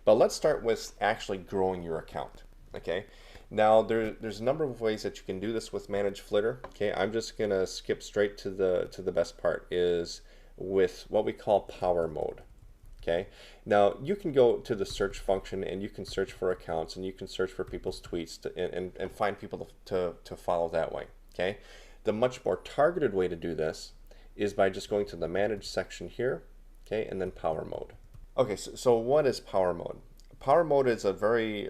But let's start with actually growing your account. Okay. Now there's a number of ways that you can do this with Manage Flitter. Okay, I'm just gonna skip straight to the best part is with what we call power mode. Okay, now you can go to the search function and you can search for accounts and you can search for people's tweets and find people to follow that way. Okay, the much more targeted way to do this is by just going to the Manage section here, okay, and then power mode. Okay, so what is power mode? Power mode is a very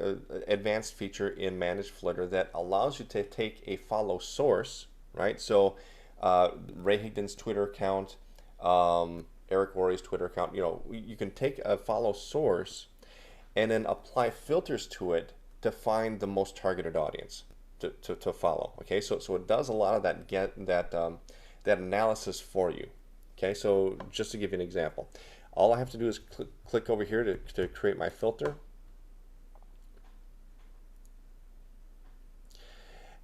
advanced feature in Manage Flitter that allows you to take a follow source, right? So Ray Higdon's Twitter account, Eric Worre's Twitter account, you know, you can take a follow source and then apply filters to it to find the most targeted audience to follow. Okay, so it does a lot of that analysis for you. Okay, so just to give you an example, all I have to do is click over here to create my filter.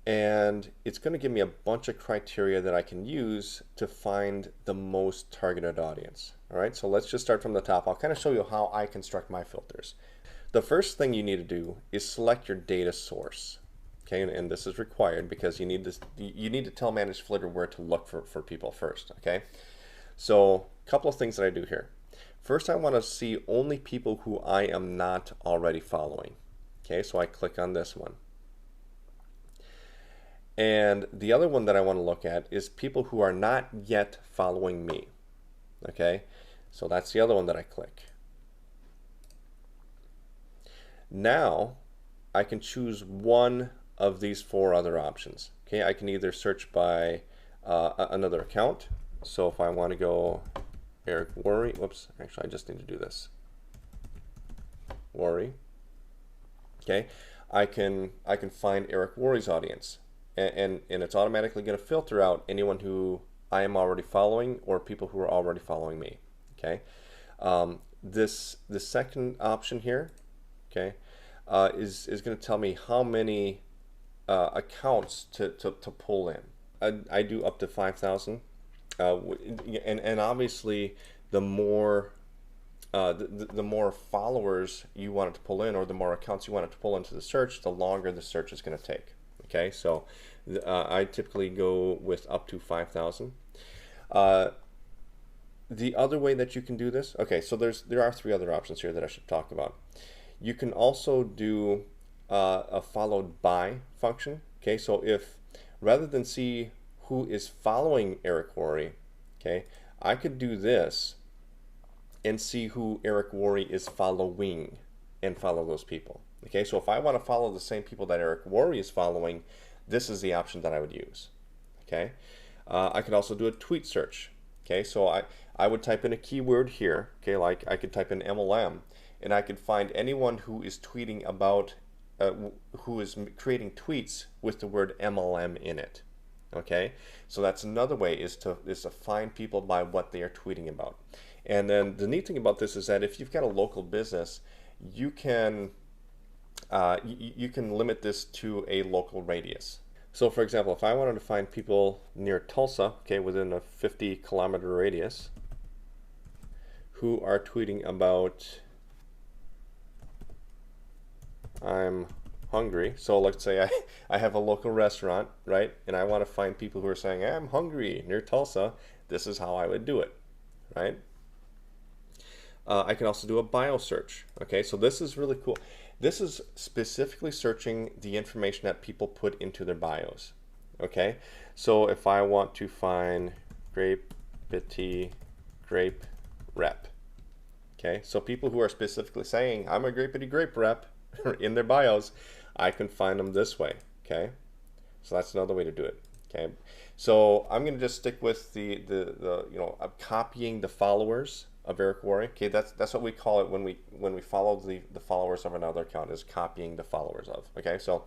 And it's going to give me a bunch of criteria that I can use to find the most targeted audience. All right, so let's just start from the top. I'll kind of show you how I construct my filters. The first thing you need to do is select your data source. Okay, and this is required because you need to tell Manage Flitter where to look for people first. Okay, so a couple of things that I do here. First, I want to see only people who I am not already following. Okay, so I click on this one. And the other one that I want to look at is people who are not yet following me. Okay, so that's the other one that I click. Now I can choose one of these four other options. Okay, I can either search by another account. So if I want to go Eric Worre, whoops, actually I just need to do this. Worre. Okay, I can find Eric Worre's audience. And it's automatically going to filter out anyone who I am already following or people who are already following me. Okay, the second option here, okay, is going to tell me how many accounts to pull in. I do up to 5,000, and obviously the more the more followers you want it to pull in, or the more accounts you want it to pull into the search, the longer the search is going to take. Okay, so I typically go with up to 5,000. The other way that you can do this, okay, so there are three other options here that I should talk about. You can also do a followed by function. Okay, so if rather than see who is following Eric Worre, okay, I could do this and see who Eric Worre is following and follow those people. Okay, so if I want to follow the same people that Eric Worre is following, this is the option that I would use. Okay, I could also do a tweet search. Okay, so I would type in a keyword here. Okay, like I could type in MLM, and I could find anyone who is tweeting about, who is creating tweets with the word MLM in it. Okay, so that's another way is to find people by what they are tweeting about. And then the neat thing about this is that if you've got a local business, you can limit this to a local radius. So for example, if I wanted to find people near Tulsa, okay, within a 50-kilometer radius, who are tweeting about I'm hungry. So let's say I have a local restaurant, right? And I want to find people who are saying, I'm hungry near Tulsa. This is how I would do it, right? I can also do a bio search. Okay, so this is really cool. This is specifically searching the information that people put into their bios. Okay, so if I want to find grape bitty grape rep, okay, so people who are specifically saying I'm a grape bitty grape rep in their bios, I can find them this way. Okay, so that's another way to do it. Okay, so I'm going to just stick with the copying the followers of Eric Worre. Okay, that's what we call it when we follow the followers of another account, is copying the followers of. Okay, so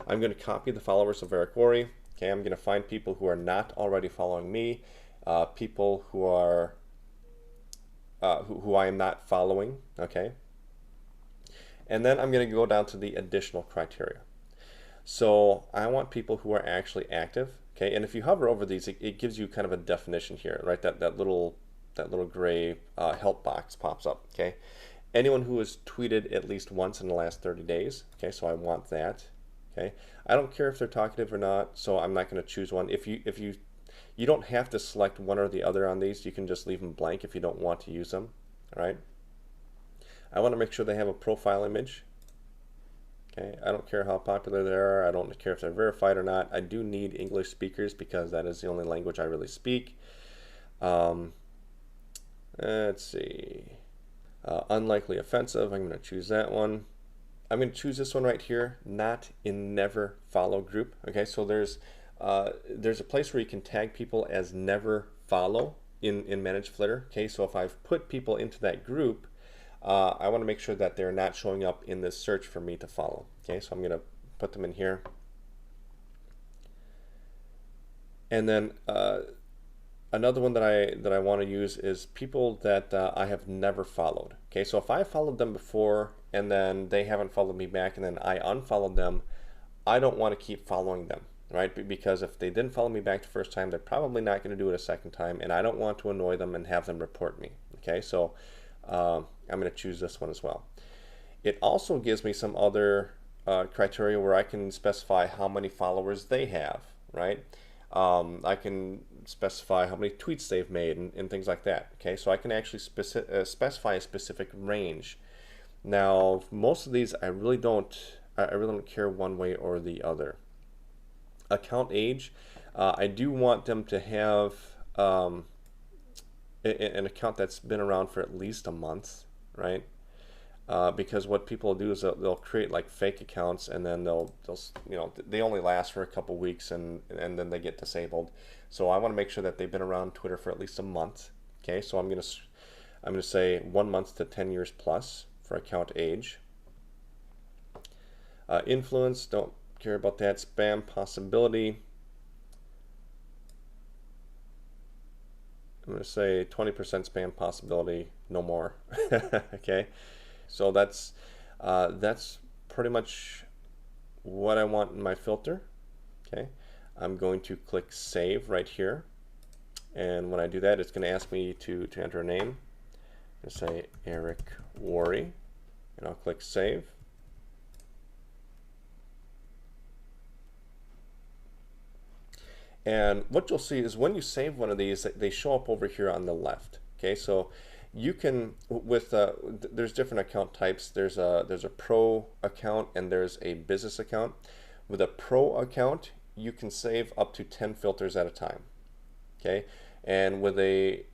I'm going to copy the followers of Eric Worre. Okay, I'm going to find people who are not already following me, people who are who I am not following. Okay, and then I'm going to go down to the additional criteria. So I want people who are actually active. Okay, and if you hover over these, it gives you kind of a definition here, right? That little gray help box pops up. Okay, Anyone who has tweeted at least once in the last 30 days. Okay, so I want that. Okay, I don't care if they're talkative or not, so I'm not going to choose one. You don't have to select one or the other on these. You can just leave them blank if you don't want to use them. All right. I want to make sure they have a profile image. Okay, I don't care how popular they are. I don't care if they're verified or not. I do need English speakers because that is the only language I really speak. Let's see. Unlikely offensive. I'm going to choose that one. I'm going to choose this one right here, not in never follow group. Okay, so there's a place where you can tag people as never follow in Manage Flitter. Okay, so if I've put people into that group, I want to make sure that they're not showing up in this search for me to follow. Okay, so I'm going to put them in here. And then another one that I want to use is people that I have never followed. Okay, so if I followed them before and then they haven't followed me back and then I unfollowed them, I don't want to keep following them, right? Because if they didn't follow me back the first time, they're probably not going to do it a second time, and I don't want to annoy them and have them report me. Okay, so I'm going to choose this one as well. It also gives me some other criteria where I can specify how many followers they have, right? I can specify how many tweets they've made and things like that. Okay, so I can actually specify a specific range. Now, most of these I really don't care one way or the other. Account age, I do want them to have an account that's been around for at least a month, right? Because what people do is they'll create like fake accounts and then they'll they only last for a couple weeks and then they get disabled. So I want to make sure that they've been around Twitter for at least a month. Okay, so I'm gonna say 1 month to 10 years plus for account age. Influence, don't care about that. Spam possibility, I'm gonna say 20% spam possibility, no more. Okay. So that's pretty much what I want in my filter. Okay, I'm going to click save right here, and when I do that, it's going to ask me to enter a name. I'm going to say Eric Worre, and I'll click save. And what you'll see is when you save one of these, they show up over here on the left. Okay, so you can, with there's different account types. There's a pro account and there's a business account. With a pro account, you can save up to 10 filters at a time. Okay, and with a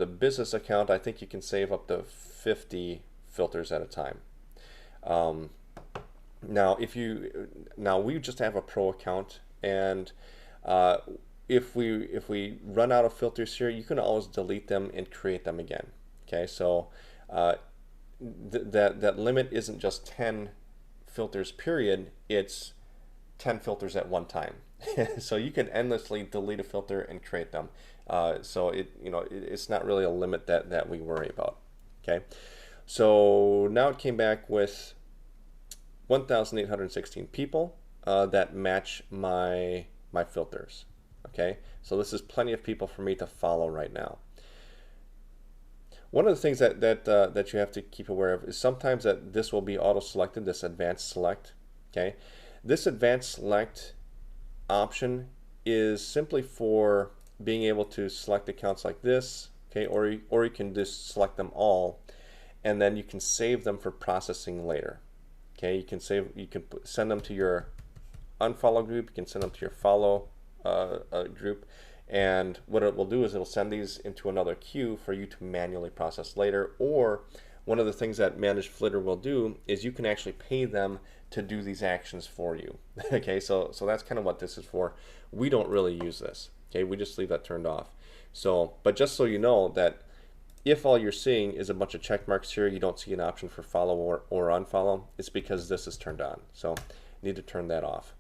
business account, I think you can save up to 50 filters at a time. Now we just have a pro account, and if we run out of filters here, you can always delete them and create them again. Okay, so that limit isn't just 10 filters period, it's 10 filters at one time. So you can endlessly delete a filter and create them. So it's not really a limit that we worry about. Okay, so now it came back with 1,816 people that match my filters. Okay, so this is plenty of people for me to follow right now. One of the things that you have to keep aware of is sometimes that this will be auto-selected, this advanced select. Okay, this advanced select option is simply for being able to select accounts like this. Okay, or you can just select them all, and then you can save them for processing later. Okay, you can send them to your unfollow group, you can send them to your follow group, and what it will do is it'll send these into another queue for you to manually process later. Or one of the things that Manage Flitter will do is you can actually pay them to do these actions for you. Okay, so that's kind of what this is for. We don't really use this. Okay, we just leave that turned off. So, but just so you know that if all you're seeing is a bunch of check marks here, you don't see an option for follow or unfollow, it's because this is turned on. So you need to turn that off.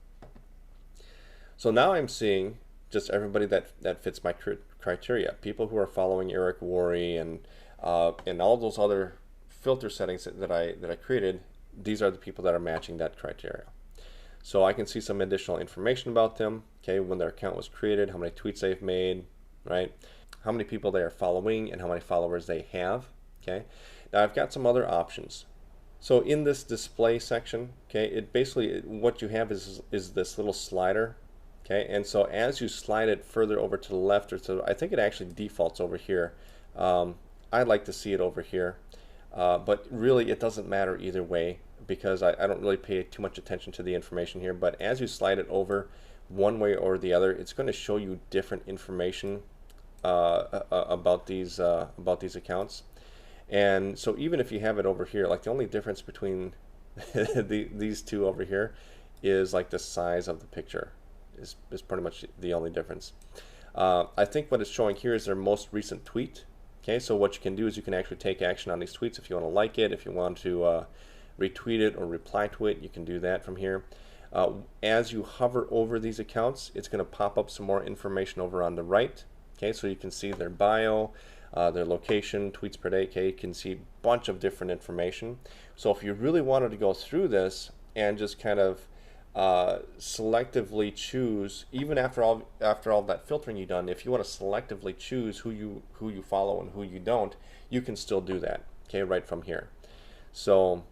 So now I'm seeing just everybody that fits my criteria. People who are following Eric Worre and all those other filter settings that I created. These are the people that are matching that criteria. So I can see some additional information about them. Okay, when their account was created, how many tweets they've made, right? How many people they are following and how many followers they have. Okay, now I've got some other options. So in this display section, okay, it basically, what you have is this little slider, okay, and so as you slide it further over to the left or to, I think it actually defaults over here. I like to see it over here, but really it doesn't matter either way because I don't really pay too much attention to the information here. But as you slide it over one way or the other, it's going to show you different information about these accounts. And so even if you have it over here, like the only difference between these two over here is like the size of the picture is pretty much the only difference. I think what it's showing here is their most recent tweet. Okay, so what you can do is you can actually take action on these tweets if you want to like it, if you want to retweet it or reply to it, you can do that from here. As you hover over these accounts, it's going to pop up some more information over on the right. Okay, so you can see their bio, their location, tweets per day. Okay, you can see a bunch of different information. So if you really wanted to go through this and just kind of selectively choose, even after all that filtering you've done, if you want to selectively choose who you follow and who you don't, you can still do that. Okay, right from here. So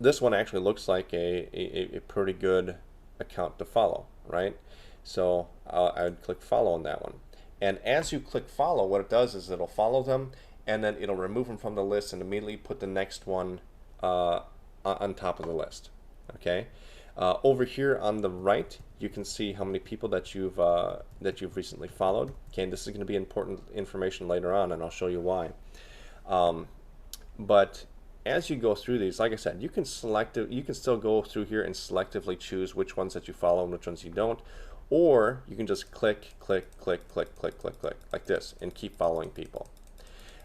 this one actually looks like a pretty good account to follow, right? So I would click follow on that one. And as you click follow, what it does is it'll follow them, and then it'll remove them from the list and immediately put the next one on top of the list. Okay. Over here on the right, you can see how many people that you've recently followed. Okay, and this is going to be important information later on, and I'll show you why. But as you go through these, like I said, you can still go through here and selectively choose which ones that you follow and which ones you don't. Or you can just click, click, click, click, click, click, click, like this, and keep following people.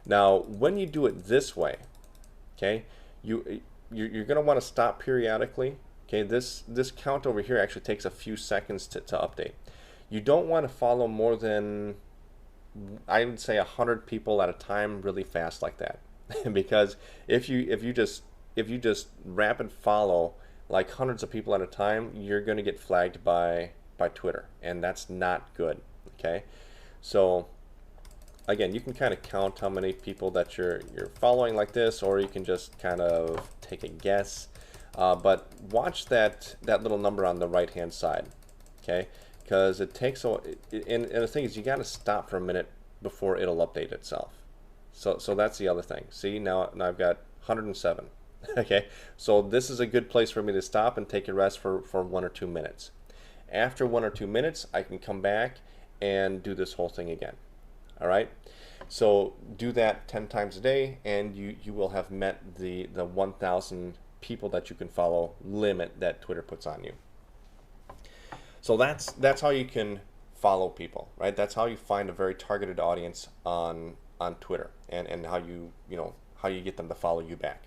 Now, when you do it this way, okay, you're going to want to stop periodically. Okay, this count over here actually takes a few seconds to update. You don't want to follow more than, I would say, 100 people at a time really fast like that, because if you just rapid follow like hundreds of people at a time, you're going to get flagged by Twitter, and that's not good. Okay, so again, you can kind of count how many people that you're following like this, or you can just kind of take a guess. But watch that little number on the right hand side, okay? Because it takes and the thing is, you got to stop for a minute before it'll update itself. So that's the other thing. See, now I've got 107. Okay, so this is a good place for me to stop and take a rest for 1 or 2 minutes. After 1 or 2 minutes, I can come back and do this whole thing again. All right, so do that 10 times a day, and you will have met the 1,000 people that you can follow limit that Twitter puts on you. So that's how you can follow people, right? That's how you find a very targeted audience on Twitter, and how you get them to follow you back.